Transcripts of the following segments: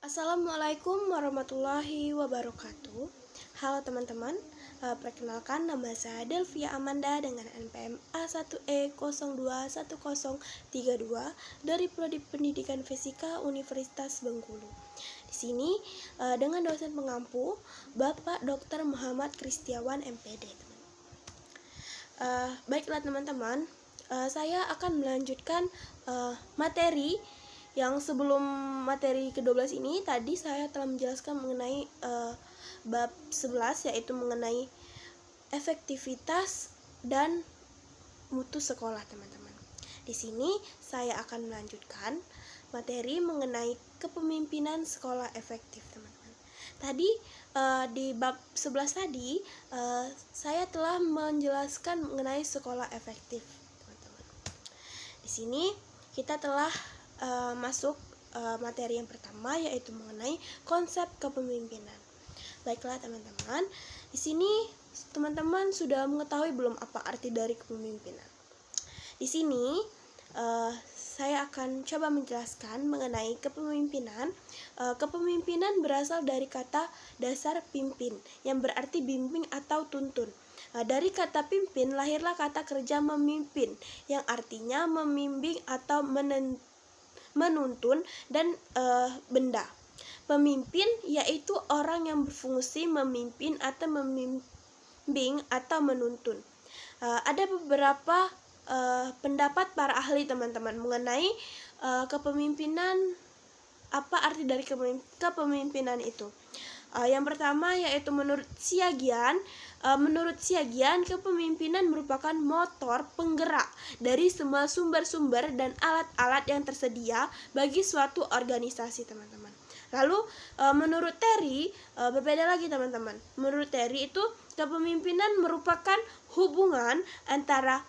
Assalamualaikum warahmatullahi wabarakatuh. Halo teman-teman, perkenalkan nama saya Delvia Amanda dengan NPM A1E021032 dari Prodi Pendidikan Fisika Universitas Bengkulu. Di sini dengan dosen pengampu Bapak Dr. Muhammad Kristiawan MPD. Baiklah teman-teman, saya akan melanjutkan materi yang sebelum materi ke-12 ini. Tadi saya telah menjelaskan mengenai bab 11, yaitu mengenai efektivitas dan mutu sekolah, teman-teman. Di sini saya akan melanjutkan materi mengenai kepemimpinan sekolah efektif, teman-teman. Tadi di bab 11 tadi saya telah menjelaskan mengenai sekolah efektif, teman-teman. Di sini kita telah masuk materi yang pertama, yaitu mengenai konsep kepemimpinan. Baiklah teman-teman, di sini teman-teman sudah mengetahui belum apa arti dari kepemimpinan? Di sini saya akan coba menjelaskan mengenai kepemimpinan. Kepemimpinan berasal dari kata dasar pimpin, yang berarti bimbing atau tuntun. Dari kata pimpin lahirlah kata kerja memimpin, yang artinya membimbing atau menuntun dan benda. Pemimpin yaitu orang yang berfungsi memimpin atau membimbing atau menuntun. Ada beberapa pendapat para ahli, teman-teman, mengenai kepemimpinan. Apa arti dari kepemimpinan itu? Yang pertama yaitu menurut Siagian. Menurut Siagian, kepemimpinan merupakan motor penggerak dari semua sumber-sumber dan alat-alat yang tersedia bagi suatu organisasi, teman-teman. Lalu menurut Terry berbeda lagi, teman-teman. Menurut Terry itu kepemimpinan merupakan hubungan antara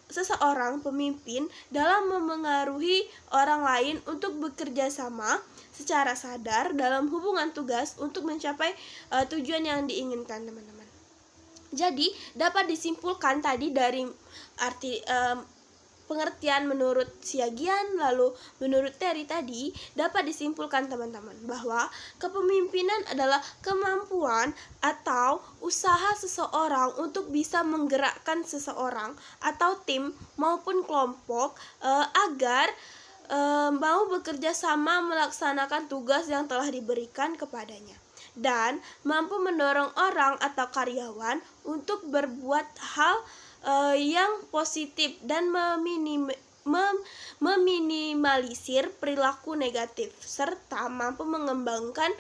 seseorang pemimpin dalam memengaruhi orang lain untuk bekerja sama secara sadar dalam hubungan tugas untuk mencapai tujuan yang diinginkan, teman-teman. Jadi dapat disimpulkan tadi dari arti pengertian menurut Siagian, lalu menurut Terry tadi dapat disimpulkan, teman-teman, bahwa kepemimpinan adalah kemampuan atau usaha seseorang untuk bisa menggerakkan seseorang atau tim maupun kelompok agar mau bekerja sama melaksanakan tugas yang telah diberikan kepadanya, dan mampu mendorong orang atau karyawan untuk berbuat hal yang positif dan meminimalisir perilaku negatif, serta mampu mengembangkan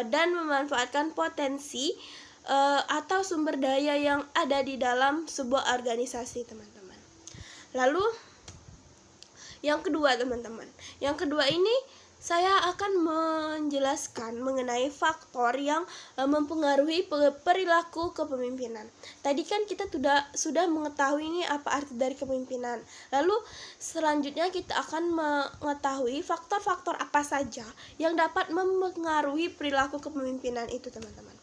dan memanfaatkan potensi atau sumber daya yang ada di dalam sebuah organisasi, teman-teman. Lalu yang kedua, teman-teman, yang kedua ini saya akan menjelaskan mengenai faktor yang mempengaruhi perilaku kepemimpinan. Tadi kan kita sudah mengetahui ini apa arti dari kepemimpinan. Lalu selanjutnya kita akan mengetahui faktor-faktor apa saja yang dapat mempengaruhi perilaku kepemimpinan itu, teman-teman.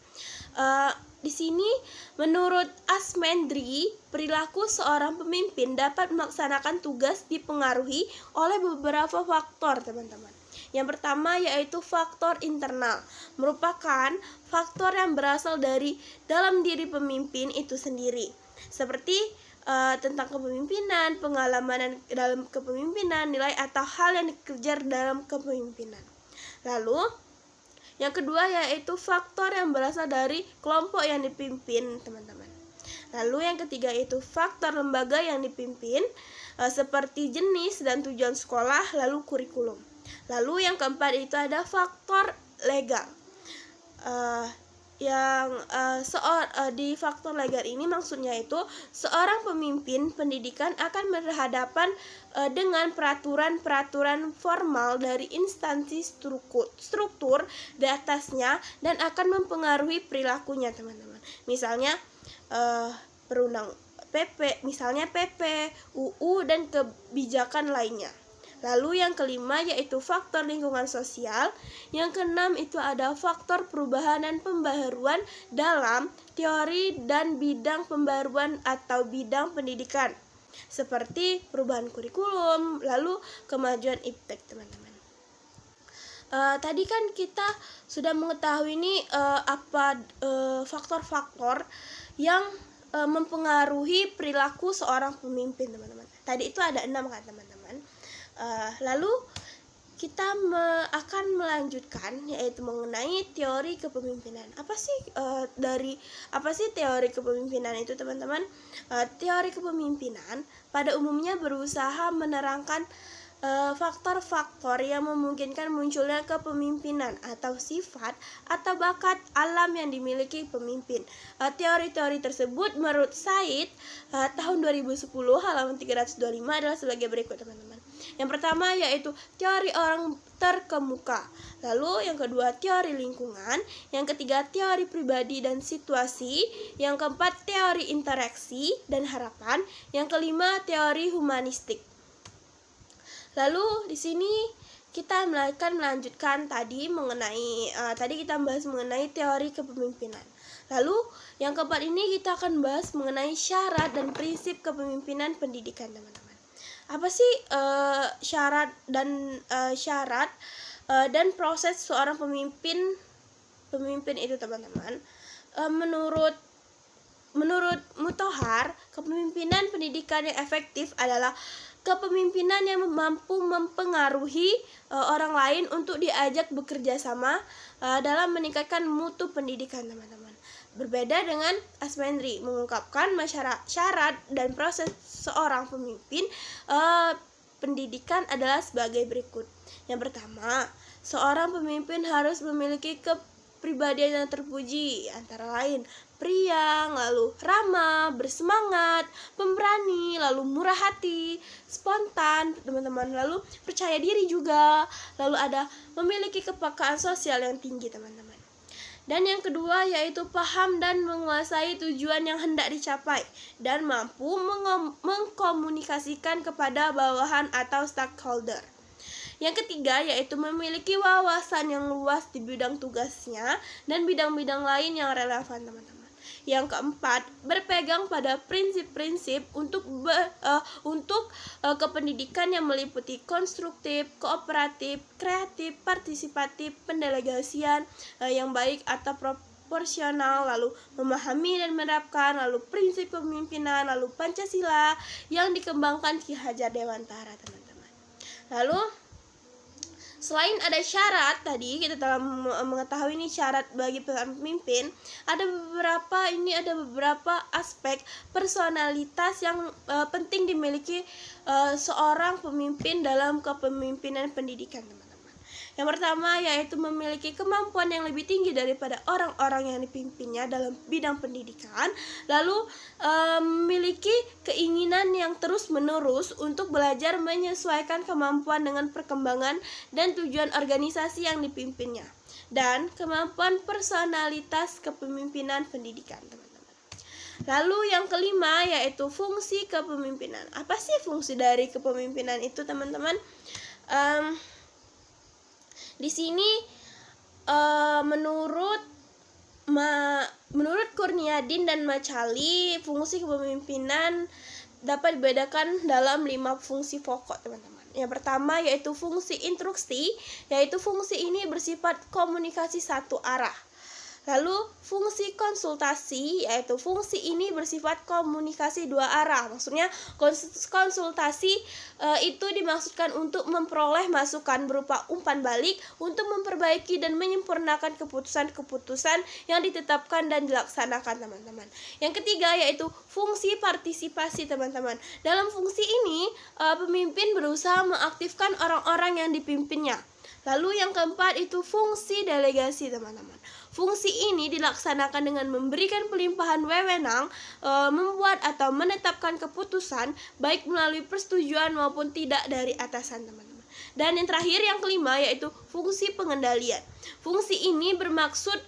Di sini menurut Asmendri, perilaku seorang pemimpin dapat melaksanakan tugas dipengaruhi oleh beberapa faktor, teman-teman. Yang pertama yaitu faktor internal, merupakan faktor yang berasal dari dalam diri pemimpin itu sendiri, seperti tentang kepemimpinan, pengalaman dalam kepemimpinan, nilai atau hal yang dikejar dalam kepemimpinan. Lalu yang kedua yaitu faktor yang berasal dari kelompok yang dipimpin, teman-teman. Lalu yang ketiga itu faktor lembaga yang dipimpin, seperti jenis dan tujuan sekolah, lalu kurikulum. Lalu yang keempat itu ada faktor legal. Di faktor legal ini maksudnya itu seorang pemimpin pendidikan akan berhadapan dengan peraturan-peraturan formal dari instansi struktur di atasnya dan akan mempengaruhi perilakunya, teman-teman. Misalnya misalnya PP, UU dan kebijakan lainnya. Lalu yang kelima yaitu faktor lingkungan sosial. Yang keenam itu ada faktor perubahan dan pembaharuan dalam teori dan bidang pembaruan atau bidang pendidikan, seperti perubahan kurikulum, lalu kemajuan iptek, teman-teman. Tadi kan kita sudah mengetahui apa faktor-faktor yang mempengaruhi perilaku seorang pemimpin, teman-teman. Tadi itu ada 6 kan, teman-teman. Lalu kita akan melanjutkan yaitu mengenai teori kepemimpinan. Apa sih teori kepemimpinan itu, teman-teman? Teori kepemimpinan pada umumnya berusaha menerangkan faktor-faktor yang memungkinkan munculnya kepemimpinan atau sifat atau bakat alam yang dimiliki pemimpin. Teori-teori tersebut menurut Said tahun 2010 halaman 325 adalah sebagai berikut, teman-teman. Yang pertama yaitu teori orang terkemuka. Lalu yang kedua teori lingkungan. Yang ketiga teori pribadi dan situasi. Yang keempat teori interaksi dan harapan. Yang kelima teori humanistik. Lalu di sini kita akan melanjutkan tadi kita bahas mengenai teori kepemimpinan. Lalu yang keempat ini kita akan bahas mengenai syarat dan prinsip kepemimpinan pendidikan, teman-teman. Apa sih syarat dan proses seorang pemimpin itu, teman-teman? Menurut Mutahar, kepemimpinan pendidikan yang efektif adalah kepemimpinan yang mampu mempengaruhi orang lain untuk diajak bekerja sama dalam meningkatkan mutu pendidikan, teman-teman. Berbeda dengan Asmendri mengungkapkan syarat dan proses seorang pemimpin pendidikan adalah sebagai berikut. Yang pertama, seorang pemimpin harus memiliki kepribadian yang terpuji, antara lain priang, lalu ramah, bersemangat, pemberani, lalu murah hati, spontan, teman-teman, lalu percaya diri juga, lalu ada memiliki kepekaan sosial yang tinggi, teman-teman. Dan yang kedua yaitu paham dan menguasai tujuan yang hendak dicapai dan mampu mengkomunikasikan kepada bawahan atau stakeholder. Yang ketiga yaitu memiliki wawasan yang luas di bidang tugasnya dan bidang-bidang lain yang relevan, teman-teman. Yang keempat, berpegang pada prinsip-prinsip untuk kependidikan yang meliputi konstruktif, kooperatif, kreatif, partisipatif, pendelegasian yang baik atau proporsional, lalu memahami dan menerapkan, lalu prinsip kepemimpinan, lalu Pancasila yang dikembangkan Ki Hajar Dewantara, teman-teman. Lalu selain ada syarat tadi, kita telah mengetahui syarat bagi pemimpin, ada beberapa aspek personalitas yang penting dimiliki seorang pemimpin dalam kepemimpinan pendidikan, teman-teman. Yang pertama yaitu memiliki kemampuan yang lebih tinggi daripada orang-orang yang dipimpinnya dalam bidang pendidikan, lalu memiliki keinginan yang terus-menerus untuk belajar menyesuaikan kemampuan dengan perkembangan dan tujuan organisasi yang dipimpinnya, dan kemampuan personalitas kepemimpinan pendidikan, teman-teman. Lalu yang kelima yaitu fungsi kepemimpinan. Apa sih fungsi dari kepemimpinan itu, teman-teman? Di sini menurut Kurniadin dan Macali, fungsi kepemimpinan dapat dibedakan dalam 5 fungsi pokok, teman-teman. Yang pertama yaitu fungsi instruksi, yaitu fungsi ini bersifat komunikasi satu arah. Lalu fungsi konsultasi, yaitu fungsi ini bersifat komunikasi dua arah. Maksudnya konsultasi itu dimaksudkan untuk memperoleh masukan berupa umpan balik untuk memperbaiki dan menyempurnakan keputusan-keputusan yang ditetapkan dan dilaksanakan, teman-teman. Yang ketiga yaitu fungsi partisipasi, teman-teman. Dalam fungsi ini pemimpin berusaha mengaktifkan orang-orang yang dipimpinnya. Lalu yang keempat itu fungsi delegasi, teman-teman. Fungsi ini dilaksanakan dengan memberikan pelimpahan wewenang, membuat atau menetapkan keputusan baik melalui persetujuan maupun tidak dari atasan, teman-teman. Dan yang terakhir, yang kelima, yaitu fungsi pengendalian. Fungsi ini bermaksud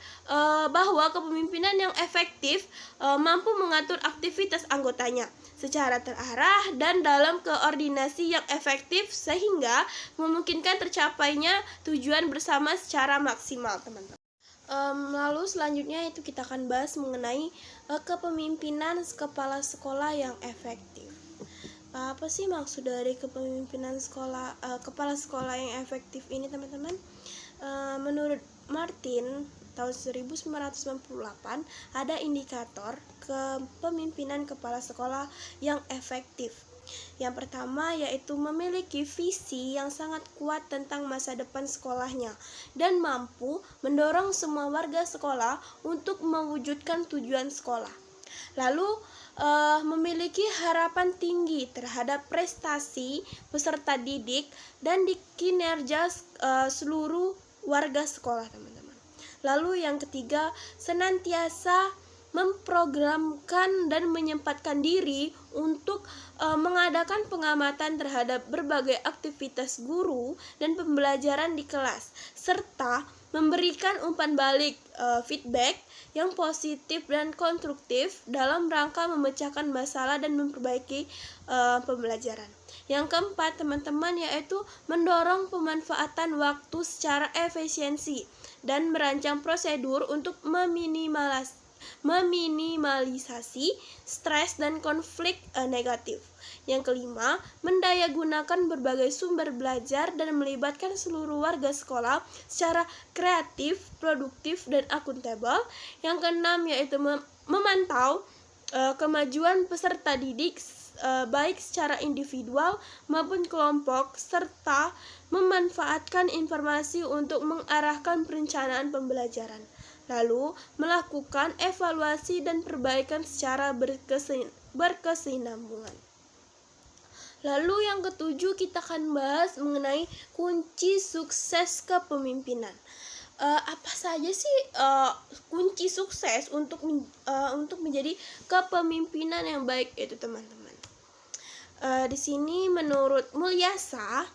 bahwa kepemimpinan yang efektif mampu mengatur aktivitas anggotanya secara terarah dan dalam koordinasi yang efektif sehingga memungkinkan tercapainya tujuan bersama secara maksimal, teman-teman. Lalu selanjutnya itu kita akan bahas mengenai kepemimpinan kepala sekolah yang efektif. Apa sih maksud dari kepemimpinan kepala sekolah yang efektif ini, teman-teman? Menurut Martin tahun 1998 ada indikator kepemimpinan kepala sekolah yang efektif. Yang pertama yaitu memiliki visi yang sangat kuat tentang masa depan sekolahnya dan mampu mendorong semua warga sekolah untuk mewujudkan tujuan sekolah. Lalu memiliki harapan tinggi terhadap prestasi peserta didik dan di kinerja seluruh warga sekolah, teman-teman. Lalu yang ketiga, senantiasa memprogramkan dan menyempatkan diri untuk mengadakan pengamatan terhadap berbagai aktivitas guru dan pembelajaran di kelas, serta memberikan umpan balik feedback yang positif dan konstruktif dalam rangka memecahkan masalah dan memperbaiki pembelajaran. Yang keempat, teman-teman, yaitu mendorong pemanfaatan waktu secara efisiensi dan merancang prosedur untuk meminimalisasi stres dan konflik negatif. Yang kelima, mendayagunakan berbagai sumber belajar dan melibatkan seluruh warga sekolah secara kreatif, produktif, dan akuntabel. Yang keenam, yaitu memantau kemajuan peserta didik baik secara individual maupun kelompok, serta memanfaatkan informasi untuk mengarahkan perencanaan pembelajaran. Lalu, melakukan evaluasi dan perbaikan secara berkesinambungan. Lalu yang ketujuh, kita akan bahas mengenai kunci sukses kepemimpinan. Apa saja sih kunci sukses untuk menjadi kepemimpinan yang baik itu, teman-teman? Di sini menurut Mulyasa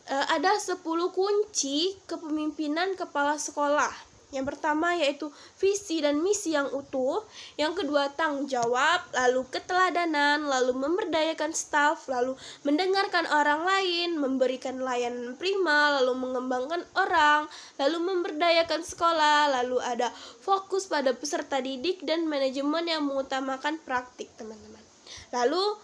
ada 10 kunci kepemimpinan kepala sekolah. Yang pertama yaitu visi dan misi yang utuh. Yang kedua, tanggung jawab, lalu keteladanan, lalu memberdayakan staf, lalu mendengarkan orang lain, memberikan layanan prima, lalu mengembangkan orang, lalu memberdayakan sekolah, lalu ada fokus pada peserta didik dan manajemen yang mengutamakan praktik, teman-teman. Lalu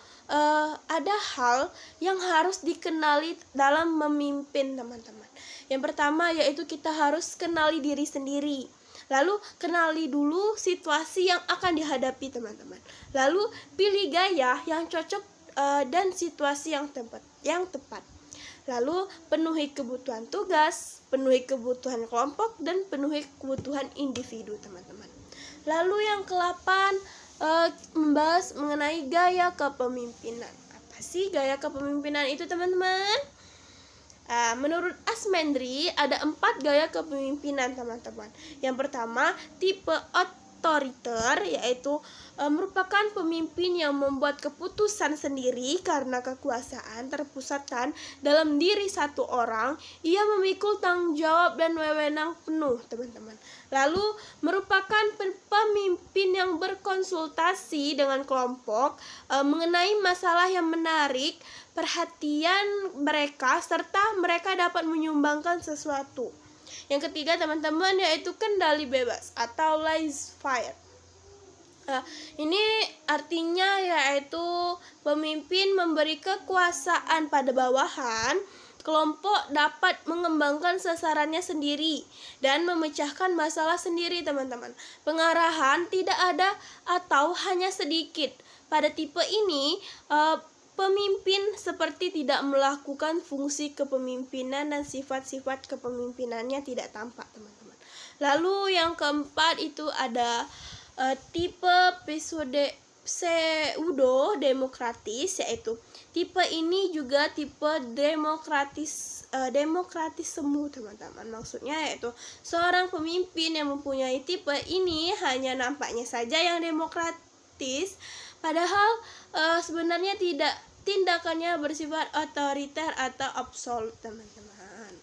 ada hal yang harus dikenali dalam memimpin, teman-teman. Yang pertama yaitu kita harus kenali diri sendiri. Lalu kenali dulu situasi yang akan dihadapi, teman-teman. Lalu pilih gaya yang cocok dan situasi yang tepat. Lalu penuhi kebutuhan tugas, penuhi kebutuhan kelompok, dan penuhi kebutuhan individu, teman-teman. Lalu yang ke-8 membahas mengenai gaya kepemimpinan. Apa sih gaya kepemimpinan itu, teman-teman? Menurut Asmendri ada 4 gaya kepemimpinan, teman-teman. Yang pertama, tipe otoriter, yaitu merupakan pemimpin yang membuat keputusan sendiri karena kekuasaan terpusatkan dalam diri satu orang. Ia memikul tanggung jawab dan wewenang penuh, teman-teman. Lalu merupakan pemimpin yang berkonsultasi dengan kelompok mengenai masalah yang menarik perhatian mereka, serta mereka dapat menyumbangkan sesuatu. Yang ketiga, teman-teman, yaitu kendali bebas atau laissez-faire. Ini artinya yaitu pemimpin memberi kekuasaan pada bawahan. Kelompok dapat mengembangkan sasarannya sendiri dan memecahkan masalah sendiri, teman-teman. Pengarahan tidak ada atau hanya sedikit. Pada tipe ini, pemimpin seperti tidak melakukan fungsi kepemimpinan dan sifat-sifat kepemimpinannya tidak tampak, teman-teman. Lalu yang keempat itu ada tipe pseudo demokratis, yaitu tipe ini juga tipe demokratis semu, teman-teman. Maksudnya yaitu seorang pemimpin yang mempunyai tipe ini hanya nampaknya saja yang demokratis, padahal sebenarnya tidak tindakannya bersifat otoriter atau absolut, teman-teman.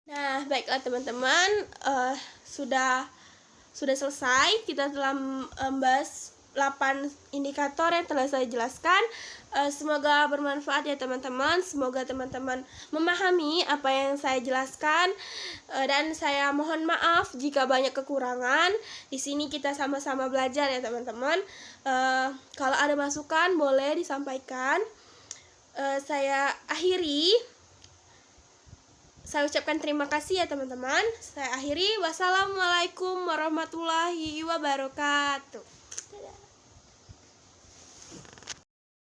Nah, baiklah teman-teman, sudah selesai. Kita telah membahas 8 indikator yang telah saya jelaskan. Semoga bermanfaat ya teman-teman. Semoga teman-teman memahami apa yang saya jelaskan, dan saya mohon maaf jika banyak kekurangan. Di sini kita sama-sama belajar ya teman-teman. Kalau ada masukan boleh disampaikan. Saya akhiri. Saya ucapkan terima kasih ya teman-teman. Saya akhiri. Wassalamualaikum warahmatullahi wabarakatuh.